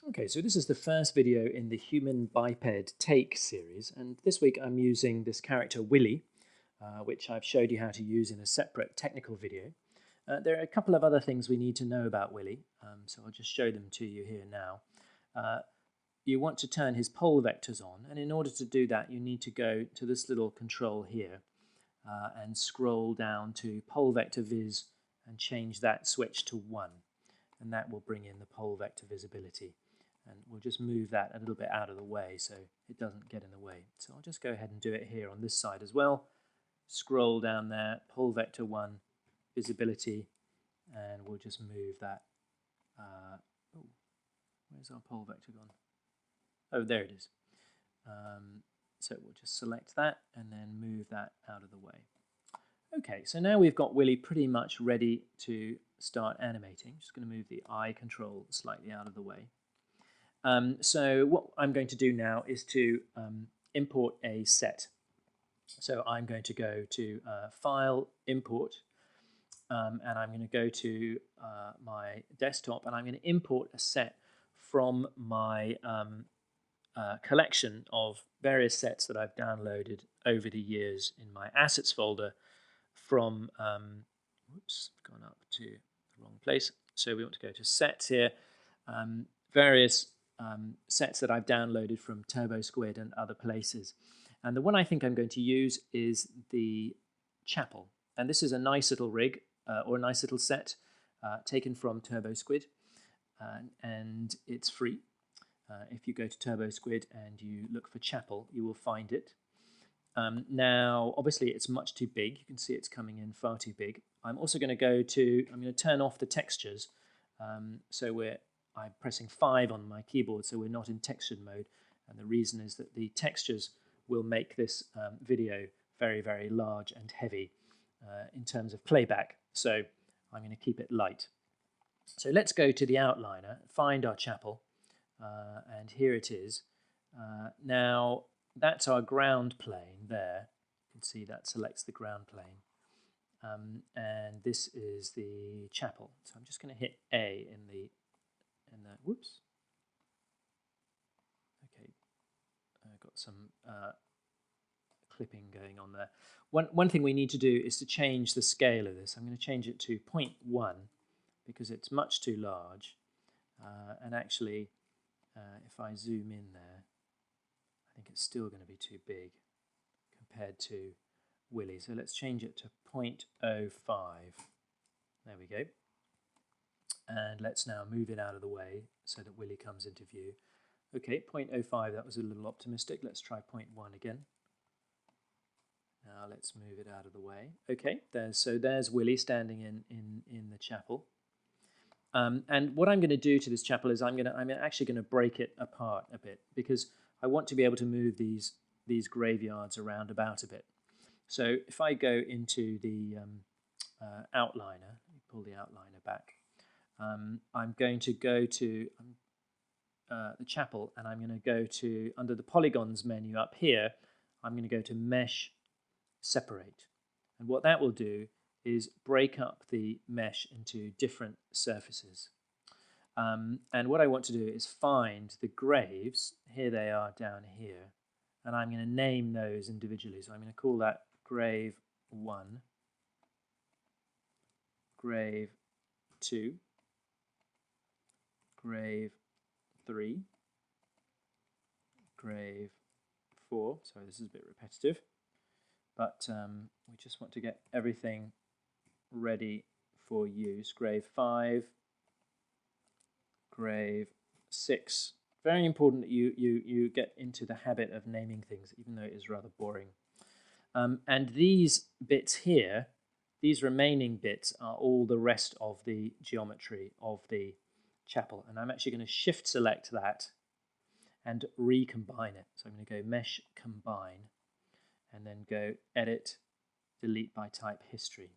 Okay, so this is the first video in the Human Biped Take series, and this week I'm using this character Willy, which I've showed you how to use in a separate technical video. There are a couple of other things we need to know about Willy, so I'll just show them to you here now. You want to turn his pole vectors on, and in order to do that you need to go to this little control here and scroll down to pole vector vis and change that switch to 1, and that will bring in the pole vector visibility. And we'll just move that a little bit out of the way so it doesn't get in the way. So I'll just go ahead and do it here on this side as well. Scroll down there, pole vector 1, visibility, and we'll just move that. Oh, where's our pole vector gone? Oh, there it is. So we'll just select that and then move that out of the way. Okay, so now we've got Willy pretty much ready to start animating. Just going to move the eye control slightly out of the way. So what I'm going to do now is to import a set. So I'm going to go to File, Import, and I'm going to go to my desktop, and I'm going to import a set from my collection of various sets that I've downloaded over the years in my Assets folder from, whoops, gone up to the wrong place. So we want to go to Sets here, various sets that I've downloaded from TurboSquid and other places. And the one I think I'm going to use is the chapel. And this is a nice little rig, or a nice little set taken from TurboSquid. And it's free. If you go to TurboSquid and you look for chapel, you will find it. Now, obviously, it's much too big. You can see it's coming in far too big. I'm also going to I'm going to turn off the textures. So I'm pressing 5 on my keyboard, so we're not in textured mode. And the reason is that the textures will make this video very, very large and heavy in terms of playback. So I'm going to keep it light. So let's go to the outliner, find our chapel, and here it is. Now, that's our ground plane there. You can see that selects the ground plane. And this is the chapel. So I'm just going to hit A in the whoops. Okay, I've got some clipping going on there. One thing we need to do is to change the scale of this. I'm going to change it to 0.1 because it's much too large. And actually, if I zoom in there, I think it's still going to be too big compared to Willy. So let's change it to 0.05. There we go. And let's now move it out of the way so that Willy comes into view. Okay, 0.05, that was a little optimistic. Let's try 0.1 again. Now let's move it out of the way. Okay, there's Willy standing in the chapel. And what I'm going to do to this chapel is I'm actually going to break it apart a bit because I want to be able to move these graveyards around about a bit. So if I go into the outliner, let me pull the outliner back. I'm going to go to the chapel, and I'm going to go to, under the polygons menu up here, I'm going to go to Mesh, Separate. And what that will do is break up the mesh into different surfaces. And what I want to do is find the graves, here they are down here, and I'm going to name those individually. So I'm going to call that grave 1, grave 2, grave 3, grave 4. Sorry, this is a bit repetitive, but we just want to get everything ready for use. Grave 5, grave 6. Very important that you get into the habit of naming things, even though it is rather boring. And these bits here, these remaining bits, are all the rest of the geometry of the chapel. And I'm actually going to shift select that and recombine it. So I'm going to go Mesh, Combine, and then go Edit, Delete by Type History.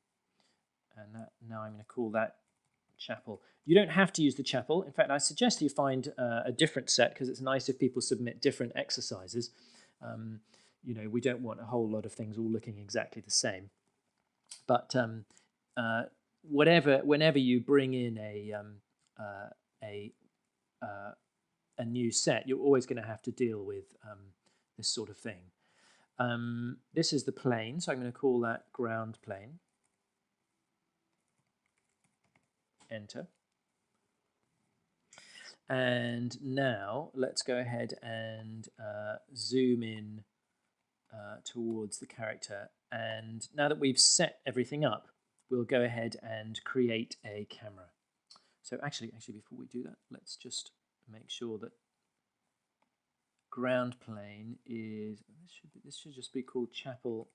And now I'm going to call that chapel. You don't have to use the chapel. In fact, I suggest you find a different set because it's nice if people submit different exercises. You know, we don't want a whole lot of things all looking exactly the same. But whenever you bring in a a new set, you're always going to have to deal with this sort of thing. This is the plane, so I'm going to call that ground plane. Enter. And now let's go ahead and zoom in towards the character. And now that we've set everything up, we'll go ahead and create a camera. So actually before we do that, let's just make sure that ground plane is, this should just be called chapel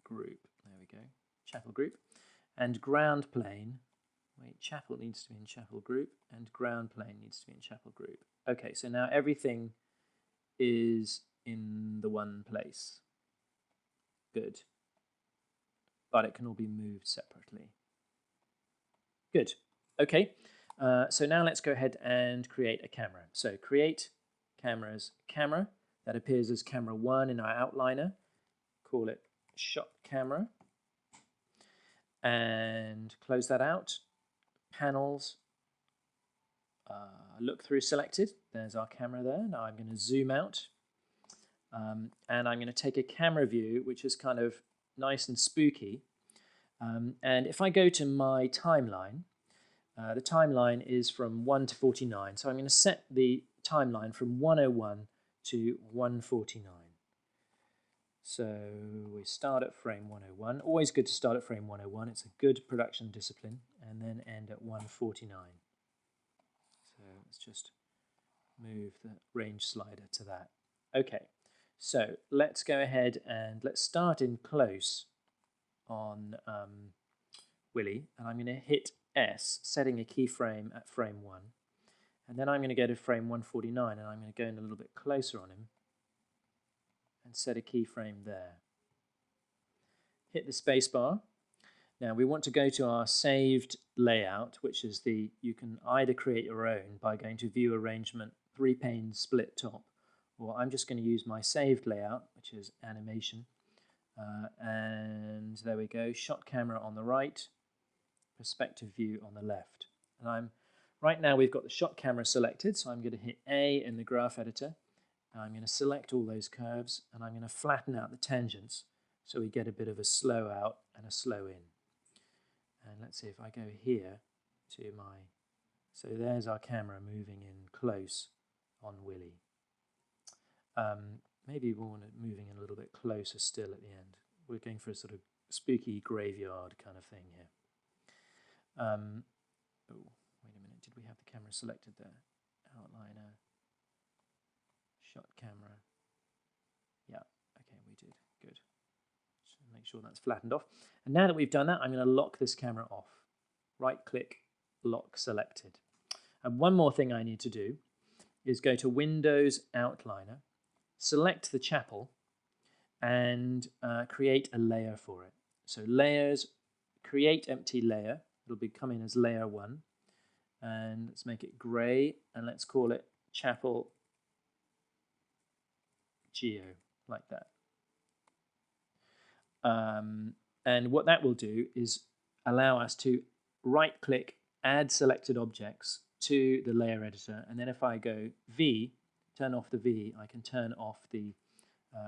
group. There we go, chapel group. And ground plane, wait, chapel needs to be in chapel group, and ground plane needs to be in chapel group. Okay, so now everything is in the one place. Good. But it can all be moved separately. Good. Okay, so now let's go ahead and create a camera. So create cameras camera. That appears as camera 1 in our outliner. Call it shot camera. And close that out. Panels, look through selected. There's our camera there. Now I'm going to zoom out. And I'm going to take a camera view, which is kind of nice and spooky. And if I go to my timeline, the timeline is from 1 to 49. So I'm going to set the timeline from 101 to 149. So we start at frame 101. Always good to start at frame 101. It's a good production discipline. And then end at 149. So let's just move the range slider to that. Okay, so let's go ahead and let's start in close on Willy. And I'm going to hit S, setting a keyframe at frame 1. And then I'm going to go to frame 149 and I'm going to go in a little bit closer on him and set a keyframe there. Hit the space bar. Now we want to go to our saved layout, which is you can either create your own by going to view arrangement, 3-pane split top, or I'm just going to use my saved layout, which is animation. And there we go, shot camera on the right, perspective view on the left. And right now we've got the shot camera selected, so I'm going to hit A in the graph editor. I'm going to select all those curves and I'm going to flatten out the tangents so we get a bit of a slow out and a slow in. And let's see if I go here to so there's our camera moving in close on Willy. Maybe we want it moving in a little bit closer still at the end. We're going for a sort of spooky graveyard kind of thing here. Oh, wait a minute, did we have the camera selected there? Outliner. Shot camera. Yeah, okay, we did. Good. So make sure that's flattened off. And now that we've done that, I'm going to lock this camera off. Right click, lock selected. And one more thing I need to do is go to Windows Outliner, select the chapel, and create a layer for it. So layers, create empty layer. It'll be coming as layer 1. And let's make it grey, and let's call it chapel Geo, like that. And what that will do is allow us to right-click, add selected objects to the layer editor, and then if I go V, turn off the V, I can turn off the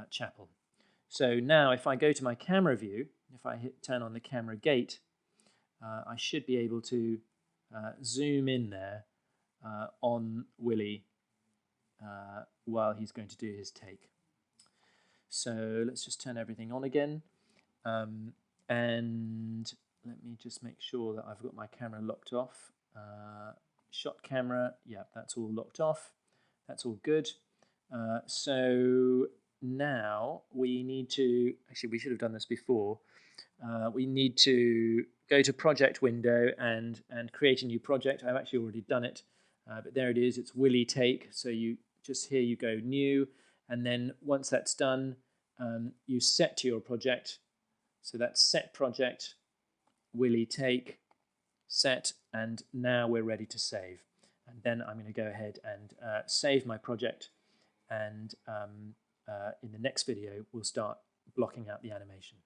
chapel. So now if I go to my camera view, if I turn on the camera gate, I should be able to zoom in there on Willy while he's going to do his take. So let's just turn everything on again. And let me just make sure that I've got my camera locked off. Shot camera, yeah, that's all locked off. That's all good. So now we need to, actually we should have done this before. We need to go to project window and create a new project. I've actually already done it, but there it is, it's Willy Take. So you just here you go new, and then once that's done, you set to your project. So that's set project, Willy Take, set, and now we're ready to save. And then I'm going to go ahead and save my project, and in the next video we'll start blocking out the animation.